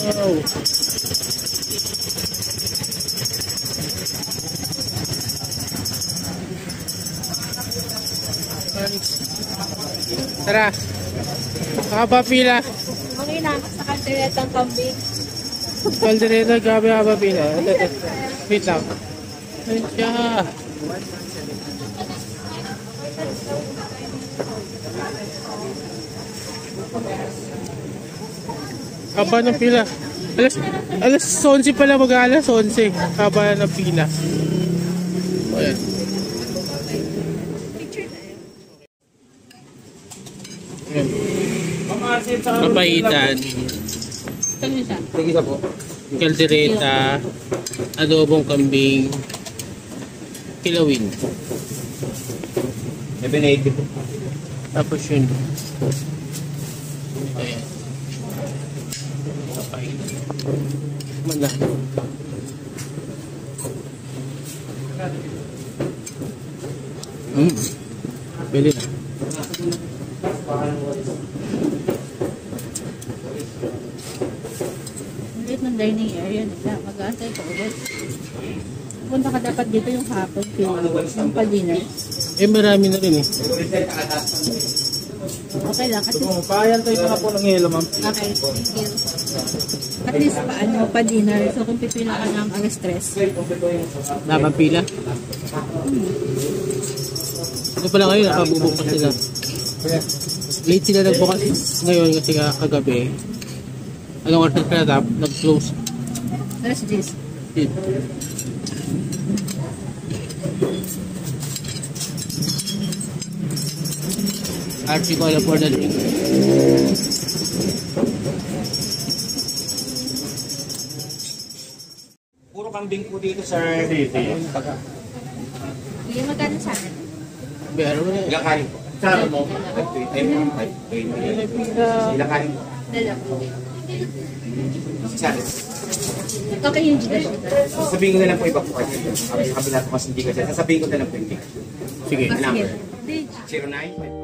Wow. Tara. Haba pila. Okay na, sa kalderetang kambing. Kaldereta, gabi haba pila. Wait lang. Ay siya. Haba ng pila. Alas 11 pala, mag-alas 11. Haba ng pila. Ayan. Papaitan. Kaldereta. Adobong kambing. Kilawin. 780 po. Tapos yun. Ayan. Papaitan. Mala. Pwede na. Ulit ng dining area nila. Mag-aantay ka ulit. Punta ka dapat dito yung hapon. Yung pa-dinner. Eh marami na rin eh. Okay lang. Kasi, Paayantay ko na po ng yelo, ma'am. okay, thank you. At least pa-dinner. So kung pipila ka ng alas 3. Dapat pila. Ano pala ngayon, nakabubok pa sila. Late sila nagbukas ngayon kasi kagabi. Anong oras na tap? Nag-close. Alas 10. Archie Cola for the drink. Puro kambing po dito, sir. Dito. Hindi magkano sa akin. Pero Ilang kanin po? Sa mo? 20. Ilang kanin po? Dalawa. Isa. Okay yung Gcash. Sasabihin ko na lang po iba po kasi. Sabi natin mas hindi kasi. Sasabihin ko na lang po yung ticket. sige. Number. Sige. 09.